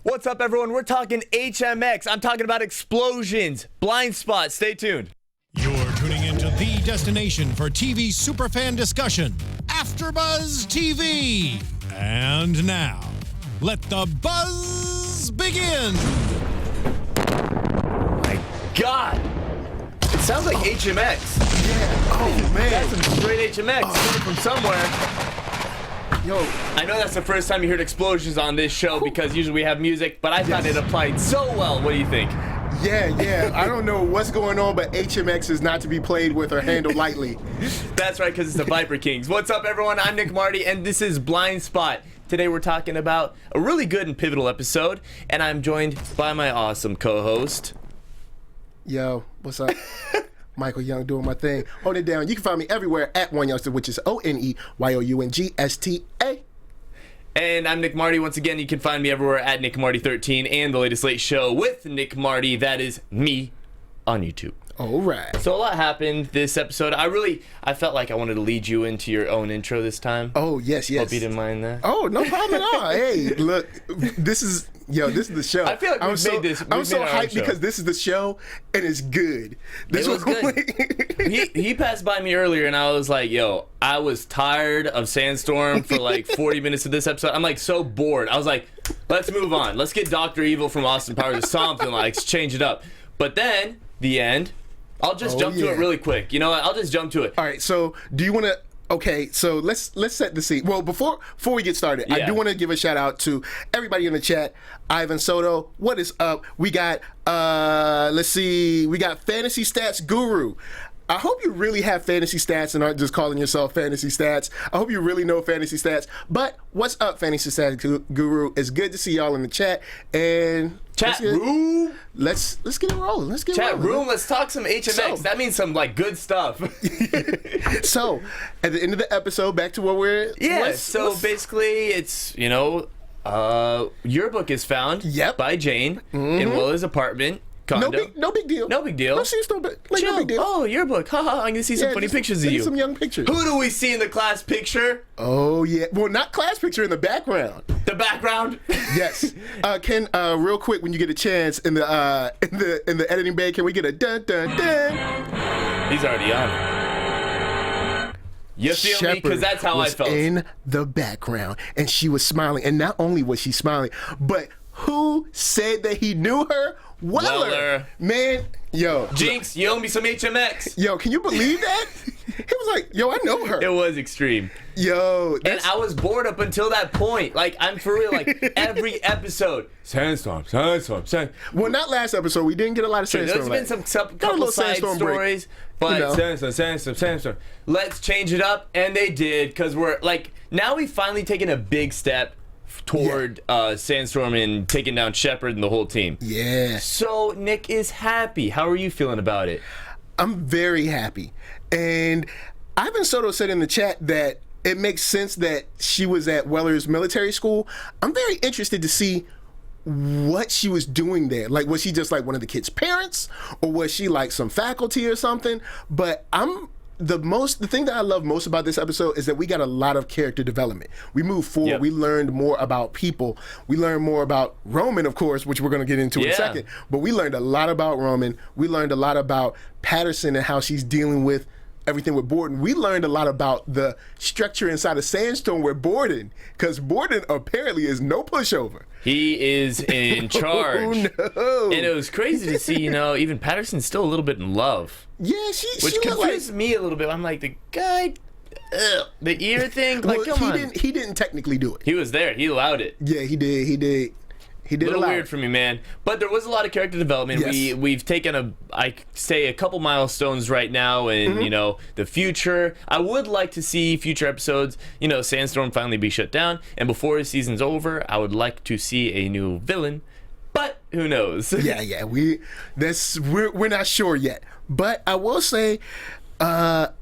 What's up, everyone? We're talking HMX. I'm talking about explosions. Blindspot. Stay tuned. You're tuning into the destination for TV superfan discussion, AFTERBUZZ TV. And now, let the buzz begin. My God. It sounds like HMX. Yeah. Oh, man. That's some straight HMX coming from somewhere. Yo, I know that's the first time you heard explosions on this show because usually we have music, but I thought it applied so well. What do you think? yeah. I don't know what's going on, but HMX is not to be played with or handled lightly. That's right, because it's the Viper Kings. What's up, everyone? I'm Nick Mardi, and this is Blindspot. Today we're talking about a really good and pivotal episode, and I'm joined by my awesome co-host. Yo, what's up? Michael Young doing my thing. Hold it down. You can find me everywhere at One Youngster, which is ONEYOUNGSTA. And I'm Nick Mardi. Once again, you can find me everywhere at Nick Mardi 13 and the latest late show with Nick Mardi. That is me on YouTube. All right. So a lot happened this episode. I felt like I wanted to lead you into your own intro this time. Oh, yes. Hope you didn't mind that. Oh, no problem at all. Hey, look, this is the show. I feel like I'm so hyped because this is the show and it's good. It was good. he passed by me earlier and I was like, yo, I was tired of Sandstorm for like 40 minutes of this episode. I'm like so bored. I was like, let's move on. Let's get Dr. Evil from Austin Powers or something, like change it up. But then the end. I'll just jump to it really quick. You know what? I'll just jump to it. All right. So, do you want to? Okay. So let's set the scene. Well, before we get started, I do want to give a shout out to everybody in the chat. Ivan Soto, what is up? We got let's see. We got Fantasy Stats Guru. I hope you really have fantasy stats and aren't just calling yourself Fantasy Stats. I hope you really know fantasy stats. But what's up, Fantasy Stats Guru? It's good to see y'all in the chat. And chat room. Let's get it rolling. Let's get chat rolling. room. Let's talk some HMX. So, that means some like good stuff. So at the end of the episode, back to what we're basically it's yearbook is found by Jane in Willa's apartment. Condo. No big deal. No big deal. No, she's no big deal. Oh, yearbook. Haha, I'm gonna see some funny pictures of you. Some young pictures. Who do we see in the class picture? Oh yeah. Well, not class picture, in the background. The background. Yes. Ken, real quick, when you get a chance in the editing bay, can we get a dun dun dun? He's already on. You feel me? Because that's how I felt. In the background, and she was smiling, and not only was she smiling, but who said that he knew her? Weller. Man, yo. Jinx, you owe me some HMX. Yo, can you believe that? He was like, yo, I know her. It was extreme. Yo. And I was bored up until that point. Like, I'm for real, like, every episode. Sandstorm. Well, not last episode. We didn't get a lot of Sandstorm. There's been some couple side stories. But Sandstorm. Let's change it up. And they did, because we're, like, now we've finally taken a big step toward Sandstorm and taking down Shepard and the whole team. Yeah. So Nick is happy. How are you feeling about it? I'm very happy. And Ivan Soto said in the chat that it makes sense that she was at Weller's military school. I'm very interested to see what she was doing there. Like, was she just like one of the kids' parents, or was she like some faculty or something? But the thing that I love most about this episode is that we got a lot of character development. We moved forward. Yep. We learned more about people. We learned more about Roman, of course, which we're going to get into in a second. But we learned a lot about Roman. We learned a lot about Patterson and how she's dealing with everything with Borden. We learned a lot about the structure inside of Sandstorm with Borden, because Borden apparently is no pushover. He is in charge. Oh, no. And it was crazy to see, even Patterson's still a little bit in love. Yeah, which confused me a little bit. I'm like, the guy, the ear thing, like, come on. He didn't technically do it. He was there. He allowed it. Yeah, he did. He did a little weird for me, man. But there was a lot of character development. Yes. We've taken a couple milestones right now in, the future. I would like to see future episodes, Sandstorm finally be shut down. And before the season's over, I would like to see a new villain. But who knows? Yeah. We're not sure yet. But I will say, perfect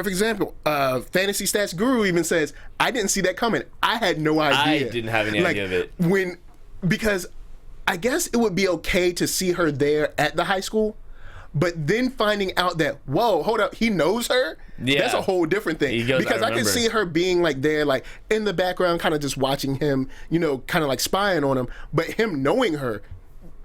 example, Fantasy Stats Guru even says, I didn't see that coming. I had no idea. I didn't have any idea of it. Because I guess it would be okay to see her there at the high school, But then finding out that, whoa, hold up, he knows her. Yeah. That's a whole different thing. He goes, because I can see her being like there, like in the background, kind of just watching him, you know, kind of like spying on him. But him knowing her,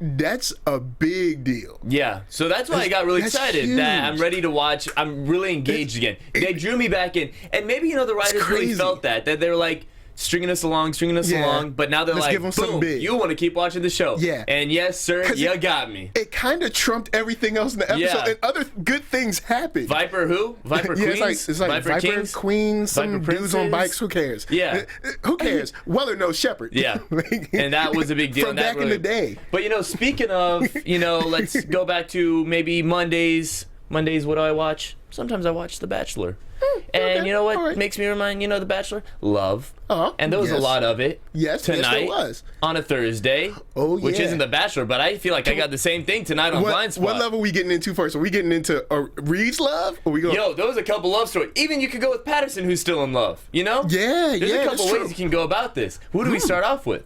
that's a big deal. Yeah, so that's why I got really excited huge. that I'm ready to watch. I'm really engaged again. They drew me back in, and maybe, you know, the writers really felt that they were like stringing us along, but now they're Let's like, give 'em something boom, big. you want to keep watching the show. Yeah. And yes, sir, you got me. It kind of trumped everything else in the episode, Yeah. and other good things happened. Viper who? Viper Yeah, Queens? it's like Viper Kings? Queens, some Viper dudes on Princes? bikes. Who cares? Yeah. Who cares? Weller knows Shepard. Yeah, and that was a big deal. From and that back in the day. But, you know, speaking of, you know, let's go back to maybe Mondays. Mondays, what do I watch? Sometimes I watch The Bachelor. And okay, you know what all right. makes me remind, you know, The Bachelor? Love. Uh-huh, And there was a yes. lot of it. Yes, yes, tonight there was. on a Thursday. Oh, Which yeah. isn't The Bachelor, but I feel like I got the same thing tonight on Blindspot. What level are we getting into first? Are we getting into Reed's love? Or we going? Yo, there was a couple love stories. Even you could go with Patterson, who's still in love. You know? Yeah, There's yeah, a couple that's ways true. you can go about this. Who do we start off with?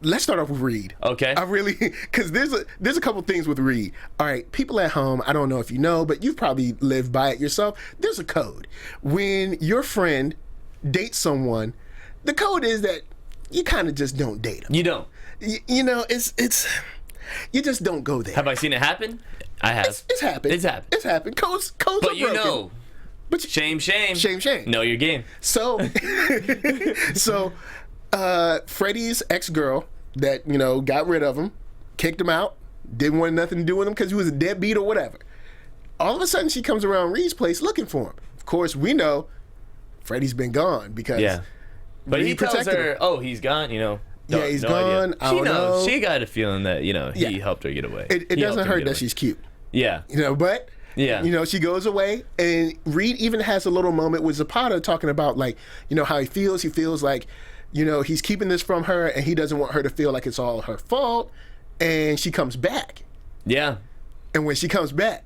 Let's start off with Reed. Okay. I really, because there's a couple things with Reed. All right, people at home, I don't know if you know, but you've probably lived by it yourself. There's a code. When your friend dates someone, the code is that you kind of just don't date them. You don't. You know, it's you just don't go there. Have I seen it happen? I have. It's happened. It's happened. It's happened. Codes But are you broken. know. But Shame. Shame. Know your game. So, Freddie's ex-girl that, you know, got rid of him, kicked him out, didn't want nothing to do with him because he was a deadbeat or whatever. All of a sudden, she comes around Reed's place looking for him. Of course, we know Freddie's been gone because Yeah. But he Reed tells protected her, him. oh, he's gone, you know. Yeah, he's no gone. Idea. I She don't knows. know. She got a feeling that, you know, he Yeah. helped her get away. It He doesn't helped her hurt get that away. she's cute. Yeah. You know, but Yeah. you know, she goes away, and Reed even has a little moment with Zapata talking about, like, you know, how he feels. He feels like, you know, he's keeping this from her, and he doesn't want her to feel like it's all her fault. And she comes back, Yeah. and when she comes back,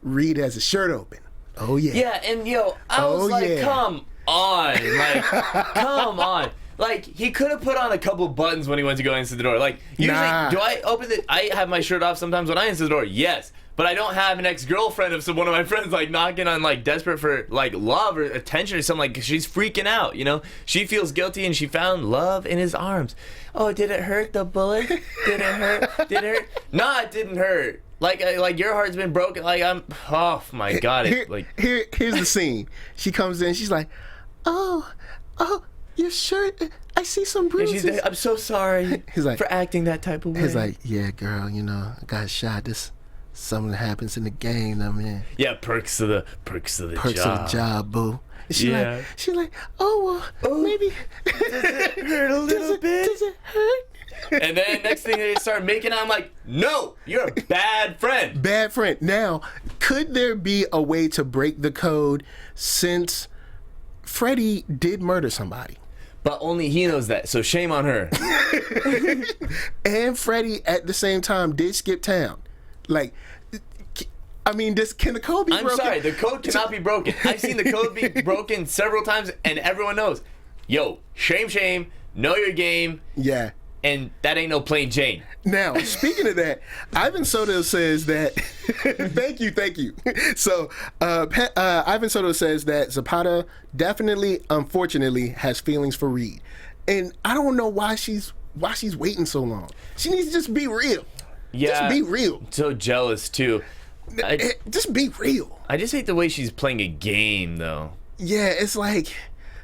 Reed has his shirt open. Oh yeah. Yeah, and yo, I was Oh, like, yeah. come on. Like, come on. Like, he could have put on a couple buttons when he went to go into the door. Like, usually, Nah. do I open it? I have my shirt off sometimes when I enter the door. Yes. But I don't have an ex-girlfriend of one of my friends, like, knocking on, like, desperate for, like, love or attention or something. Like, 'cause she's freaking out, you know? She feels guilty and she found love in his arms. Oh, did it hurt, the bullet? Did it hurt? Did it hurt? Nah, it didn't hurt. Like your heart's been broken. Like, oh my God. Here's the scene. She comes in. She's like, oh, your shirt. I see some bruises. I'm so sorry He's like- for acting that type of way. He's like, yeah, girl. You know, I got shot. This something that happens in the game. I mean, yeah, perks of the perks job. of the job, boo. And Yeah. She's like, oh, well, maybe. Does it hurt a little bit? Does it hurt? And then next thing they start making out, I'm like, no, you're a bad friend. Bad friend. Now, could there be a way to break the code since Freddie did murder somebody? But only he knows that, so shame on her. And Freddie at the same time did skip town. Like, I mean, can the code be I'm broken? sorry, the code cannot be broken. I've seen the code be broken several times, and everyone knows. Yo, shame, know your game, Yeah. and that ain't no plain Jane. Now, speaking of that, Ivan Soto says that. Thank you. So, Ivan Soto says that Zapata definitely, unfortunately, has feelings for Reed, and I don't know why she's waiting so long. She needs to just be real. Yeah. Just be real. So jealous, too. Just be real. I just hate the way she's playing a game, though. Yeah, it's like,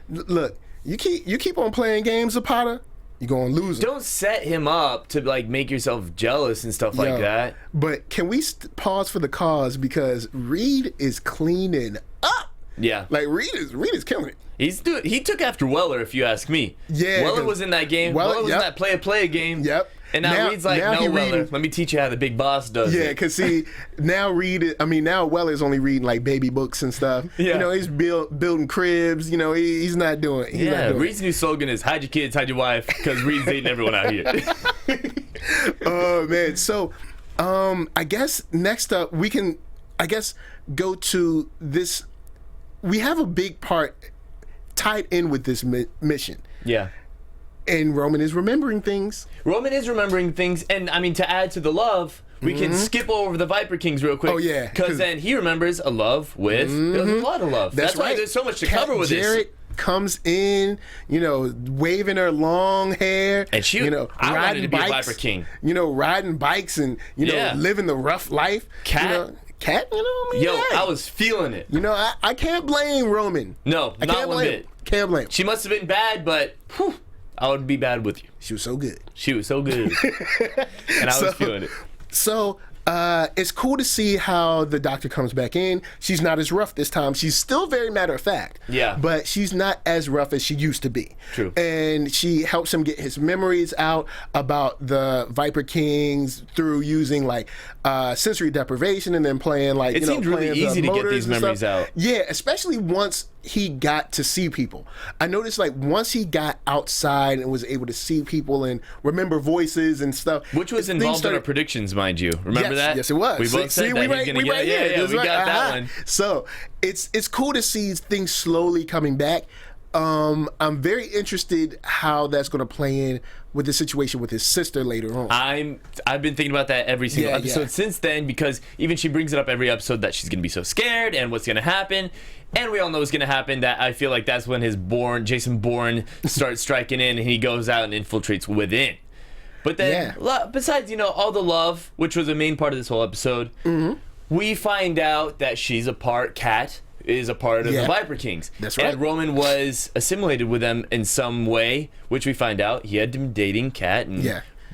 look, you keep on playing games, Zapata, you're gonna lose him. Don't set him up to, like, make yourself jealous and stuff like Yo, that. But can we pause for the cause, because Reed is cleaning up. Yeah. Like Reed is killing it. He took after Weller, if you ask me. Yeah, Weller 'cause was in that game. Weller- Weller was yep. in that play game. Yep. And now Reed's like, now no, he Weller, reading- let me teach you how the big boss does Yeah, it. because see, now now Weller's only reading like baby books and stuff. Yeah. You know, he's building cribs. You know, he's not doing. He's not Yeah, doing Reed's new slogan is hide your kids, hide your wife, because Reed's dating everyone out here. Oh man, so I guess next up we can, I guess, go to this. We have a big part tied in with this mission, Yeah. and Roman is remembering things. Roman is remembering things, and I mean, to add to the love, we can skip over the Viper Kings real quick. Oh, yeah. Because then he remembers a love with, there's a lot of love. That's why right. there's so much to Cat cover with Jarrett this. comes in, waving her long hair, And she, I wanted to be a Viper King. Riding bikes and living the rough life. Cat, Cat, yo, I was feeling it. I can't blame Roman. No, not one bit. Can't blame. She must have been bad, but I would be bad with you. She was so good. She was so good, and I was feeling it. So it's cool to see how the doctor comes back in. She's not as rough this time. She's still very matter of fact. Yeah. But she's not as rough as she used to be. True. And she helps him get his memories out about the Viper Kings through using sensory deprivation and then playing It seemed really playing easy the to get motors these and memories stuff. out. Yeah, especially once he got to see people. I noticed once he got outside and was able to see people and remember voices and stuff. Which was involved in our predictions, mind you. Remember that? Yes, it was. We both said that he was going to get it. Yeah, we got that one. So it's cool to see things slowly coming back. I'm very interested how that's going to play in with the situation with his sister later on. I've been thinking about that every single episode since then, because even she brings it up every episode that she's going to be so scared and what's going to happen. And we all know what's going to happen. That I feel like that's when Jason Bourne starts striking in and he goes out and infiltrates within. But then, besides, all the love, which was a main part of this whole episode, we find out that Cat is a part of the Viper Kings. That's right. And Roman was assimilated with them in some way, which we find out he had been dating Cat and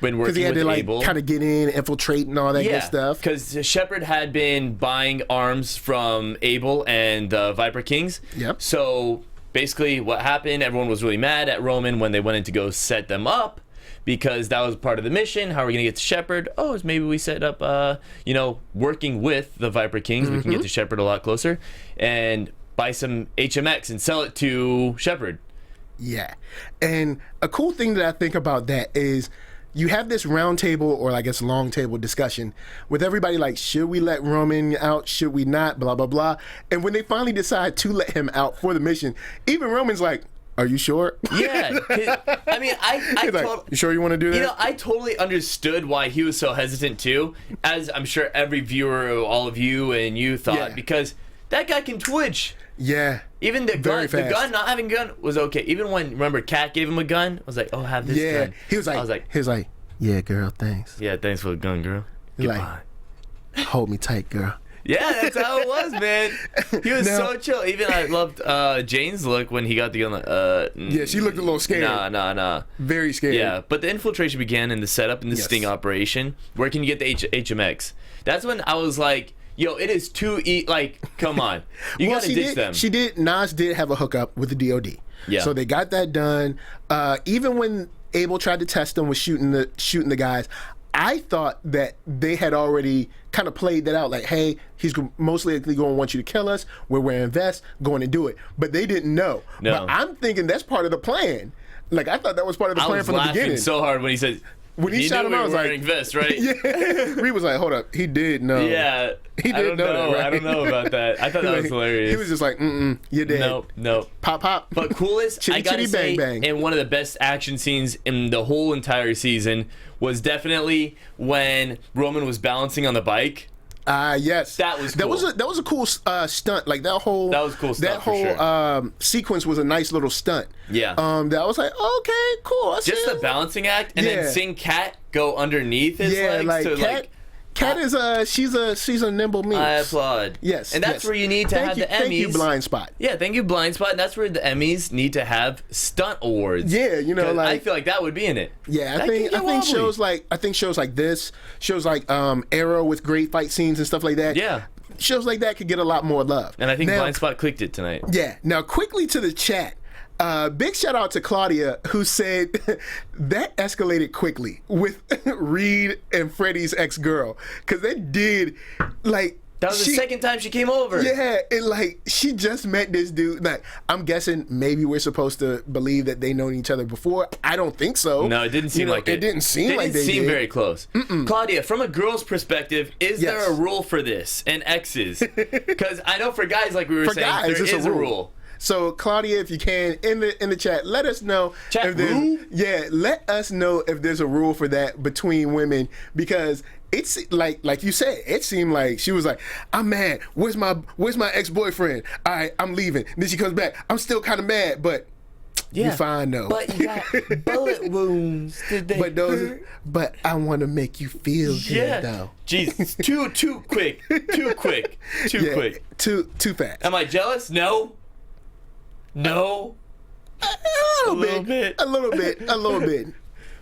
been working with Abel. Kind of get in, infiltrate, and all that good stuff. Because Shepard had been buying arms from Abel and the Viper Kings. Yep. So basically, what happened? Everyone was really mad at Roman when they went in to go set them up, because that was part of the mission. How are we going to get to Shepard? Oh, maybe we set up, working with the Viper Kings. We can get to Shepard a lot closer and buy some HMX and sell it to Shepard. Yeah. And a cool thing that I think about that is you have this round table, or I guess long table discussion with everybody should we let Roman out? Should we not? Blah, blah, blah. And when they finally decide to let him out for the mission, even Roman's like, are you sure? Yeah. I mean, you sure you want to do that? I totally understood why he was so hesitant too, as I'm sure every viewer, all of you and you thought, because that guy can twitch. Yeah. Even the gun, not having a gun was okay. Even when, remember, Cat gave him a gun, I was like, oh, have this gun. He was like, yeah, girl, thanks. Yeah, thanks for the gun, girl. Goodbye. Hold me tight, girl. Yeah, that's how it was, man. He was so chill. Even I loved Jane's look when he got the gun. Yeah, she looked a little scared. Nah. Very scared. Yeah, but the infiltration began and the setup and the sting operation. Where can you get the HMX? That's when I was like, yo, it is too come on. You gotta ditch them. Nas did have a hookup with the DOD. Yeah. So they got that done. Even when Abel tried to test them with shooting the guys, I thought that they had already kind of played that out. Hey, he's most likely going to want you to kill us. We're wearing vests, going to do it. But they didn't know. No. But I'm thinking that's part of the plan. I thought that was part of the plan from the beginning. I was laughing so hard when he said, when he shot him, I was wearing vests, right? Yeah. Reed was like, hold up. He did know. Yeah. He did know that, right? I don't know about that. I thought that was hilarious. He was just like, you're dead. Nope. Pop. But coolest, I gotta say, bang. and one of the best action scenes in the whole entire season was definitely when Roman was balancing on the bike. Yes. That was cool. That was a cool stunt. That was cool stunt. That whole sequence was a nice little stunt. Yeah. That was like, okay, cool. Just the balancing act, and then seeing Cat go underneath his legs to Cat is she's a nimble meat. I applaud. Yes. And that's where you need to have the Emmys. Thank you, Blindspot. Yeah, thank you, Blindspot. And that's where the Emmys need to have stunt awards. Yeah, I feel like that would be in it. Yeah, I think shows like this, shows like Arrow with great fight scenes and stuff like that. Yeah. Shows like that could get a lot more love. And I think Blindspot clicked it tonight. Yeah. Now quickly to the chat. Big shout out to Claudia, who said that escalated quickly with Reed and Freddie's ex-girl, because they did that was the second time she came over. Yeah, and she just met this dude. I'm guessing maybe we're supposed to believe that they known each other before. I don't think so. No, it didn't seem like it. It didn't seem like they did. It didn't seem very close. Claudia, from a girl's perspective, is there a rule for this and exes? Because I know for guys, like we were saying, there is a rule. So Claudia, if you can, in the chat, let us know let us know if there's a rule for that between women, because it's like you said, it seemed like she was like, I'm mad. Where's my ex-boyfriend? All right, I'm leaving. Then she comes back. I'm still kind of mad, but you're fine though. But you got bullet wounds. Did they hurt? But I want to make you feel good though. Jesus, too quick. Too quick. Too fast. Am I jealous? No. A little bit.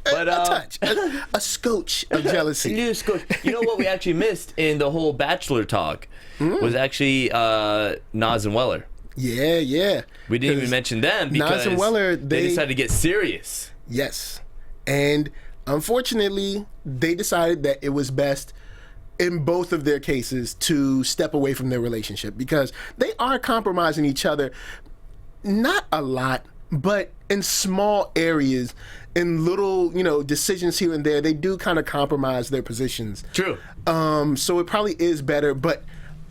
But a touch, a scotch of jealousy. You know what we actually missed in the whole Bachelor talk was actually Nas and Weller. Yeah. We didn't even mention them because Nas and Weller, they decided to get serious. Yes, and unfortunately, they decided that it was best in both of their cases to step away from their relationship because they are compromising each other. Not a lot, but in small areas, in little, decisions here and there, they do kind of compromise their positions. True. So it probably is better, but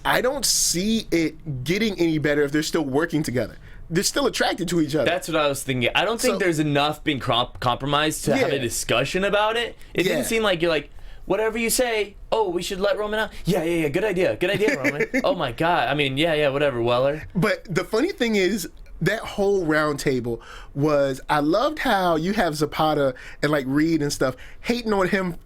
I don't see it getting any better if they're still working together. They're still attracted to each other. That's what I was thinking. I don't think there's enough being compromised to have a discussion about it. It didn't seem like you're like, whatever you say, oh, we should let Roman out? Yeah, good idea, Roman. Oh my God. I mean, yeah, whatever, Weller. But the funny thing is, that whole round table was, I loved how you have Zapata and like Reed and stuff hating on him,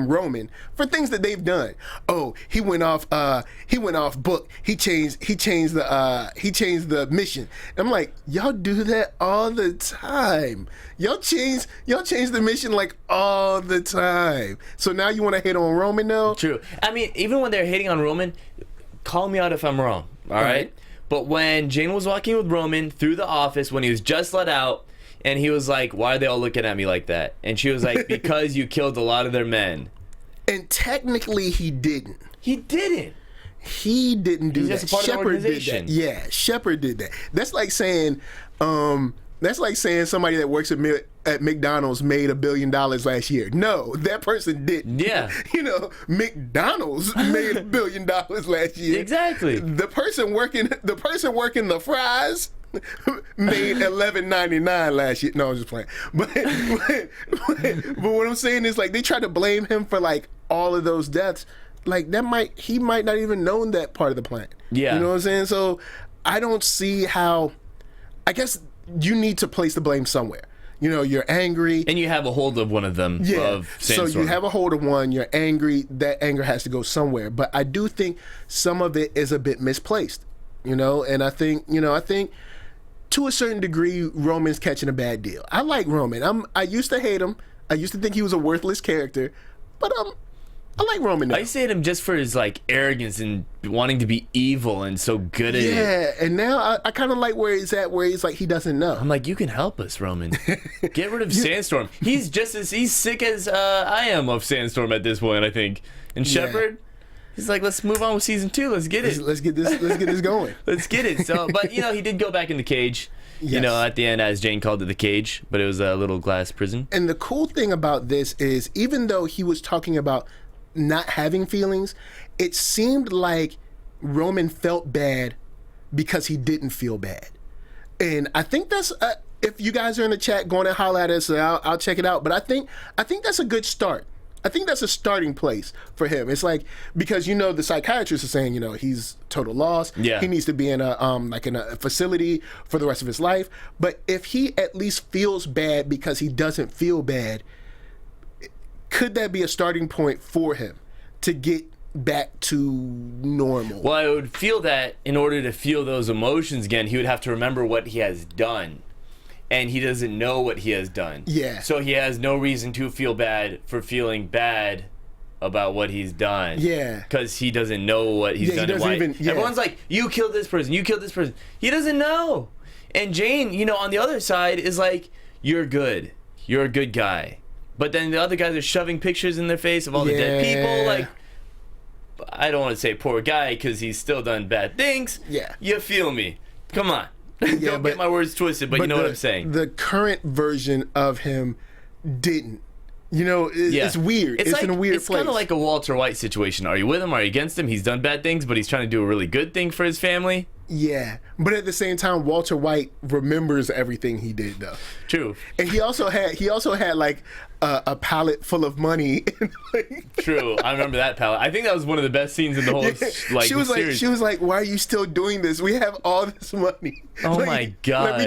Roman, for things that they've done. Oh, he went off book. He changed the mission. I'm like, y'all do that all the time. Y'all change the mission like all the time. So now you want to hate on Roman now? True. I mean, even when they're hating on Roman, call me out if I'm wrong. All right? But when Jane was walking with Roman through the office when he was just let out, and he was like, why are they all looking at me like that? And she was like, because you killed a lot of their men. And technically he didn't. He didn't. He didn't do that. He's just a part of the organization. Did that. Yeah, Shepard did that. That's like saying somebody that works at McDonald's made $1 billion last year. No, that person didn't. Yeah. McDonald's made $1 billion last year. Exactly. The person working the fries made $11.99 last year. No, I'm just playing. But what I'm saying is, like, they try to blame him for like all of those deaths. Like, he might not even known that part of the plan. Yeah. You know what I'm saying? So I don't see how. I guess you need to place the blame somewhere. You're angry. And you have a hold of one of them. Yeah. Of Sandstorm. So you have a hold of one, you're angry, that anger has to go somewhere. But I do think some of it is a bit misplaced. And I think to a certain degree, Roman's catching a bad deal. I like Roman. I used to hate him. I used to think he was a worthless character. But I like Roman now. I used to hate him just for his like arrogance and wanting to be evil and so good at it. Yeah, and now I kind of like where he's at, where he's like, he doesn't know. I'm like, you can help us, Roman. Get rid of Sandstorm. He's he's sick as I am of Sandstorm at this point, I think. And Shepard, he's like, let's move on with season 2. Let's get it. Let's get this going. Let's get it. So, but he did go back in the cage. Yes. At the end, as Jane called it, the cage, but it was a little glass prison. And the cool thing about this is, even though he was talking about not having feelings, it seemed like Roman felt bad because he didn't feel bad. And I think that's if you guys are in the chat, go on and holler at us, I'll check it out. But I think that's a good start. I think that's a starting place for him. It's like, because the psychiatrist is saying he's total loss. Yeah. He needs to be in a facility for the rest of his life. But if he at least feels bad because he doesn't feel bad, could that be a starting point for him to get back to normal? Well, I would feel that in order to feel those emotions again, he would have to remember what he has done. And he doesn't know what he has done. Yeah. So he has no reason to feel bad for feeling bad about what he's done. Yeah. Because he doesn't know what he's done. He doesn't even, Everyone's like, you killed this person, you killed this person. He doesn't know. And Jane, on the other side is like, you're good. You're a good guy. But then the other guys are shoving pictures in their face of all the dead people. Like, I don't want to say poor guy because he's still done bad things. Yeah. You feel me. Come on. Don't get my words twisted, but you know what I'm saying. The current version of him didn't. It's weird. It's in a weird place. It's kind of like a Walter White situation. Are you with him? Are you against him? He's done bad things, but he's trying to do a really good thing for his family. Yeah, but at the same time, Walter White remembers everything he did, though. True. And he also had like a pallet full of money. True. I remember that pallet. I think that was one of the best scenes in the whole she was series. she was like, "Why are you still doing this? We have all this money." Oh my God.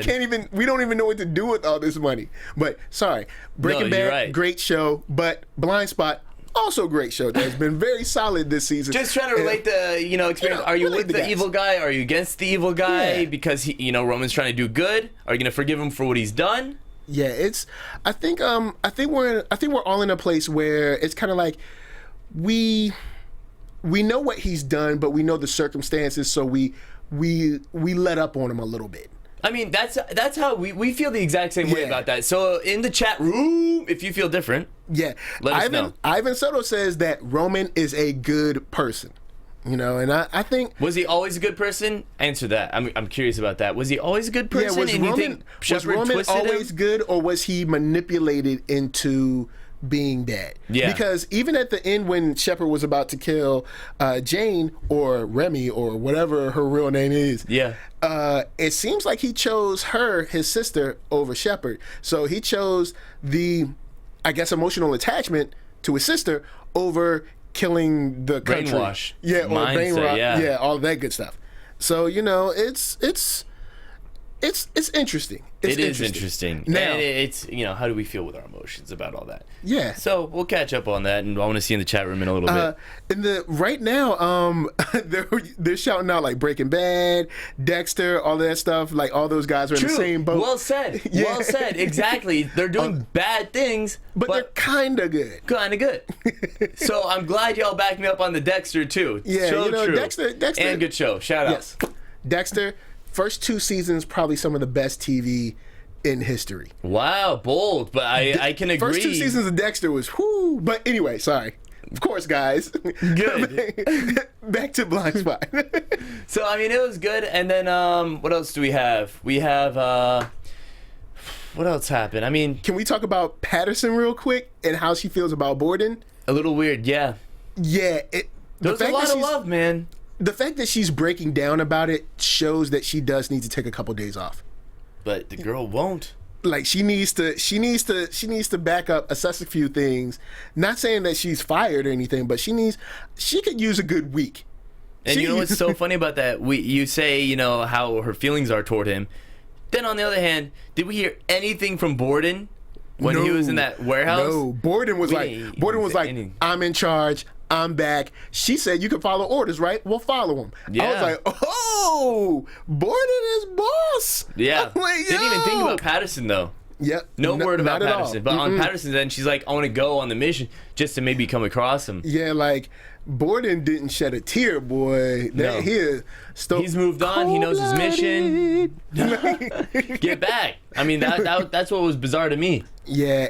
We don't even know what to do with all this money. But sorry, Breaking Bad, right. great show, but Blindspot. Also, great show that has been very solid this season. Just trying to relate the experience. Are you with the evil guy? Are you against the evil guy? Because Roman's trying to do good. Are you gonna forgive him for what he's done? Yeah, I think we're all in a place where it's kind of like we know what he's done, but we know the circumstances, so we let up on him a little bit. I mean, that's how we feel the exact same way about that. So in the chat room, if you feel different, let us know. Ivan Soto says that Roman is a good person. And I think... Was he always a good person? Answer that. I'm curious about that. Was he always a good person? Was Roman always good, or was he manipulated into being bad? Yeah. Because even at the end when Shepard was about to kill Jane, or Remy, or whatever her real name is, it seems like he chose her, his sister, over Shepard. So he chose the, I guess, emotional attachment to his sister over killing the country. Brainwash. Yeah, or mindset, yeah, all that good stuff. So it's interesting. It is interesting. Now, and it's how do we feel with our emotions about all that? Yeah. So we'll catch up on that, and I want to see in the chat room in a little bit. Right now, they're shouting out like Breaking Bad, Dexter, all that stuff. Like all those guys are in the same boat. Well said. Well said. Exactly. They're doing bad things, but they're kind of good. Kind of good. So I'm glad y'all backed me up on the Dexter too. Yeah, true. Dexter, and good show. Shout out. Yes. Dexter. First 2 seasons, probably some of the best TV in history. Wow, bold, but I can agree. First 2 seasons of Dexter was whoo. But anyway, sorry. Of course, guys. Good. Back to Blindspot. So, I mean, it was good. And then what else do we have? We have, what else happened? I mean... Can we talk about Patterson real quick and how she feels about Borden? A little weird, yeah. Yeah. There's a lot of love, man. The fact that she's breaking down about it shows that she does need to take a couple days off. But the girl won't. Like she needs to back up, assess a few things. Not saying that she's fired or anything, but she could use a good week. And you know what's so funny about that? You say, how her feelings are toward him. Then on the other hand, did we hear anything from Borden when he was in that warehouse? No, Borden was like, I'm in charge. I'm back. She said you can follow orders, right? We'll follow them. Yeah. I was like, oh, Borden is boss. Yeah. Like, didn't even think about Patterson, though. Yep. No word about Patterson. But on Patterson's end, she's like, I want to go on the mission just to maybe come across him. Yeah, like, Borden didn't shed a tear, boy. No. He's moved on. He knows his mission. Get back. I mean, that's what was bizarre to me. Yeah,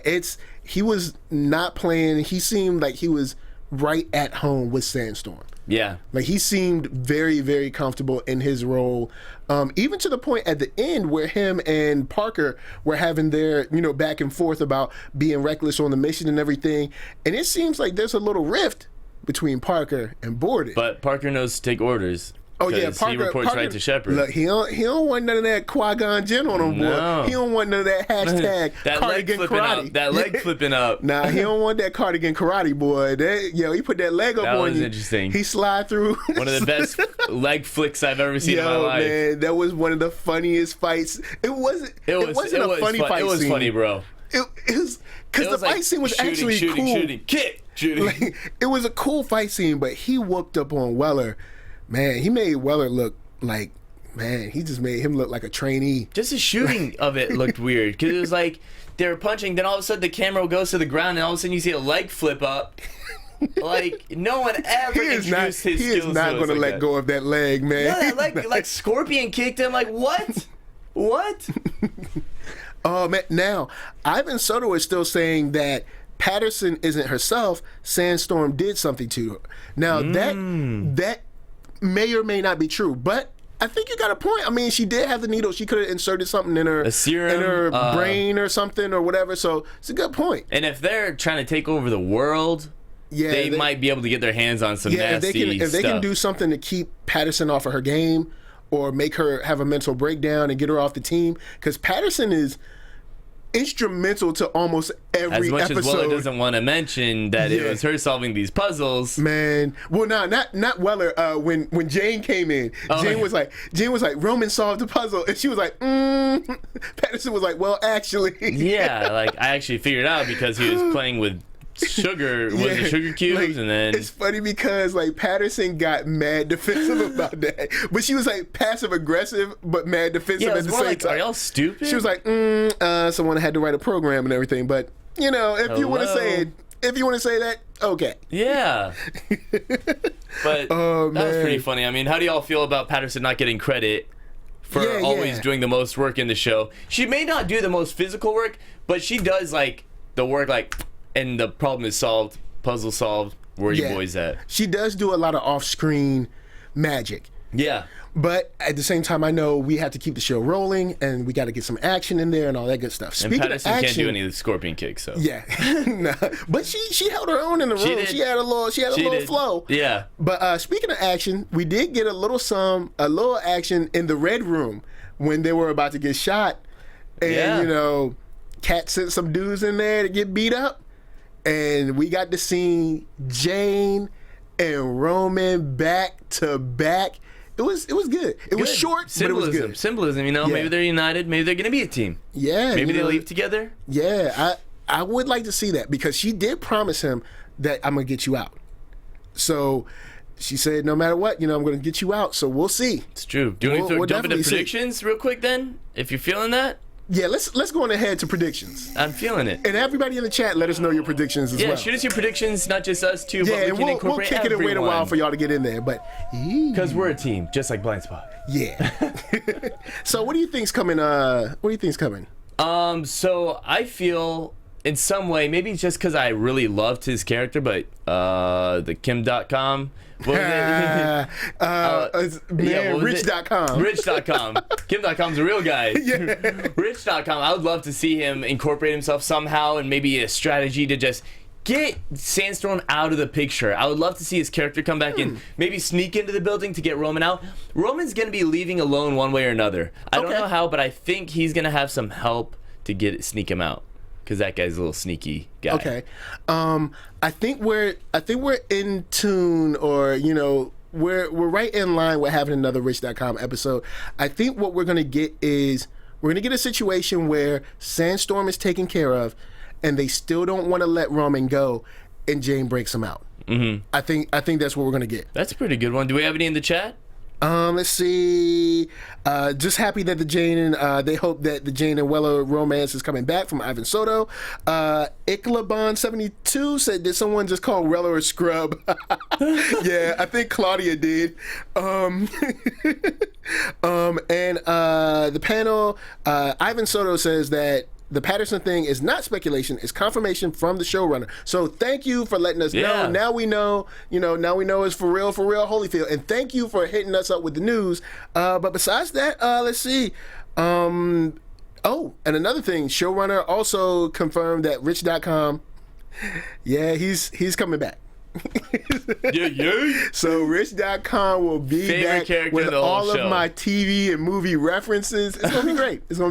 he was not playing. He seemed like he was right at home with Sandstorm. Yeah. Like he seemed very, very comfortable in his role. Even to the point at the end where him and Parker were having their, back and forth about being reckless on the mission and everything. And it seems like there's a little rift between Parker and Borden. But Parker knows to take orders. Oh yeah, he reports right to Shepard. Look, he don't want none of that Qui-Gon Jinn on him, boy. No. He don't want none of that hashtag cardigan karate. That leg flipping up. Nah, he don't want that cardigan karate, boy. He put that leg up on you. That was interesting. He slide through. One of the best leg flicks I've ever seen in my life. Man, that was one of the funniest fights. It wasn't a funny fight scene. It was funny, bro. It was because the fight scene was actually cool. Shooting. It was a cool fight scene, but he whooped up on Weller. Man, he made Weller look like, he just made him look like a trainee. Just the shooting of it looked weird because it was like they were punching, then all of a sudden the camera goes to the ground, and all of a sudden you see a leg flip up. Like no one ever introduced his skills. He is not going to let go of that leg, man. Yeah, that leg, like Scorpion kicked him. Like what? What? Oh man! Now Ivan Soto is still saying that Patterson isn't herself. Sandstorm did something to her. Now that may or may not be true, but I think you got a point. I mean, she did have the needle. She could have inserted something in her serum, in her brain or something or whatever. So it's a good point. And if they're trying to take over the world, they might be able to get their hands on some nasty if they can stuff. do something to keep Patterson off of her game, or make her have a mental breakdown and get her off the team, because Patterson is instrumental to almost every as much episode. as Weller doesn't want to mention that it was her solving these puzzles. Man, well, no, not Weller. When Jane came in, Jane was like, Roman solved the puzzle, and she was like, Patterson was like, well, actually, Yeah, like I actually figured out because he was playing with sugar, was it sugar cubes, like, and then it's funny because like Patterson got mad defensive about that, but she was like passive aggressive but mad defensive it at was the more same like, time. are y'all stupid? She was like, someone had to write a program and everything, but you know, if you want to say it, if you want to say that, okay. Yeah. But that was pretty funny. I mean, how do y'all feel about Patterson not getting credit for always doing the most work in the show? She may not do the most physical work, but she does like the work, like, and the problem is solved, puzzle solved. Where are you boys at? She does do a lot of off-screen magic. Yeah. But at the same time, I know we have to keep the show rolling, and we got to get some action in there and all that good stuff. And Patterson can't do any of the scorpion kicks, so. Yeah, nah. But she held her own in the room. She had a little flow. Yeah. But speaking of action, we did get a little action in the red room when they were about to get shot, and you know, Kat sent some dudes in there to get beat up, and we got to see Jane and Roman back to back. It was good. It was short, but it was good. Symbolism, you know. Yeah. Maybe they're united. Maybe they're gonna be a team. Yeah. Maybe they leave together. Yeah, I would like to see that, because she did promise him that I'm gonna get you out. So she said, no matter what, you know, I'm gonna get you out. So we'll see. It's true. Do you want to jump into definitely see. predictions real quick then? If you're feeling that. Yeah, let's go on ahead to predictions. I'm feeling it. And everybody in the chat, let us know your predictions as well. Yeah, shoot us your predictions, not just us two, but Yeah, we and can we'll incorporate kick it and wait a while everyone. for y'all to get in there. But Because we're a team, just like Blindspot. yeah. So what do you think's coming? What do you think's coming? So I feel in some way, maybe just because I really loved his character, but the Kim.com. What was it? Rich.com. Rich.com. Kim.com's a real guy. Rich.com. I would love to see him incorporate himself somehow, and maybe a strategy to just get Sandstorm out of the picture. I would love to see his character come back and maybe sneak into the building to get Roman out. Roman's going to be leaving alone one way or another. I don't know how, but I think he's going to have some help to sneak him out. Because that guy's a little sneaky guy. Okay, I think we're in tune, or you know, we're right in line with having another Rich.com episode. I think what we're gonna get is a situation where Sandstorm is taken care of, and they still don't want to let Roman go, and Jane breaks him out. Mm-hmm. I think that's what we're gonna get. That's a pretty good one. Do we have any in the chat? Let's see. Just happy that the Jane and they hope that the Jane and Weller romance is coming back from Ivan Soto. Iklabon72 said, did someone just call Weller a scrub? Yeah, I think Claudia did. And the panel, Ivan Soto says that the Patterson thing is not speculation, it's confirmation from the showrunner. So thank you for letting us know. Now we know, now we know it's for real, Holyfield. And thank you for hitting us up with the news. But besides that, let's see. And another thing, showrunner also confirmed that Rich.com, he's coming back. So Rich.com will be back with all of my TV and movie references. It's gonna be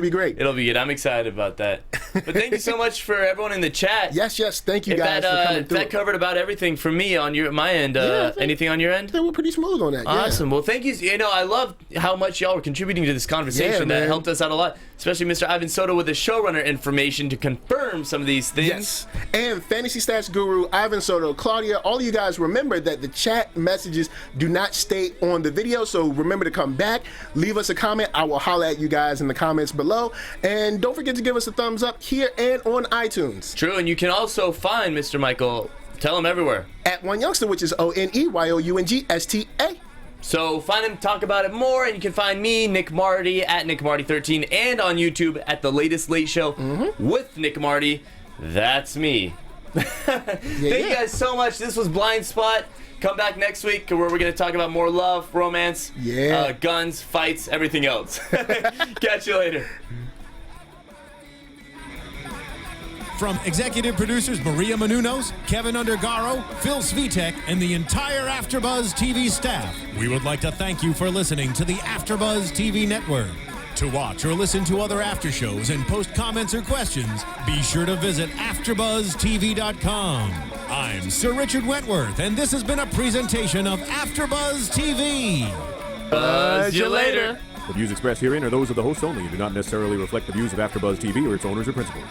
great. It'll be good. I'm excited about that. But thank you so much for everyone in the chat. Yes. Thank you guys for coming through. That covered about everything for me on my end. Anything on your end? I think we're pretty smooth on that. Awesome. Well, thank you. I love how much y'all were contributing to this conversation. That helped us out a lot, especially Mr. Ivan Soto with the showrunner information to confirm some of these things. Yes. And Fantasy Stats Guru, Ivan Soto, Claudia, all of you guys remember that the chat messages do not stay on the video, so remember to come back, leave us a comment. I will holler at you guys in the comments below, and don't forget to give us a thumbs up here and on iTunes. True, and you can also find Mr. Michael, tell him everywhere, at One Youngster, which is ONEYOUNGSTA. So find him, talk about it more, and you can find me, Nick Mardi, at Nick Mardi 13, and on YouTube at The Latest Late Show with Nick Mardi. That's me. Thank you guys so much. This was Blindspot. Come back next week where we're going to talk about more love, romance, guns, fights, everything else. Catch you later. From executive producers Maria Menounos, Kevin Undergaro, Phil Svitek, and the entire AfterBuzz TV staff, we would like to thank you for listening to the AfterBuzz TV network. To watch or listen to other after shows and post comments or questions, be sure to visit AfterBuzzTV.com. I'm Sir Richard Wentworth, and this has been a presentation of AfterBuzz TV. Buzz you later. The views expressed herein are those of the hosts only and do not necessarily reflect the views of AfterBuzz TV or its owners or principals.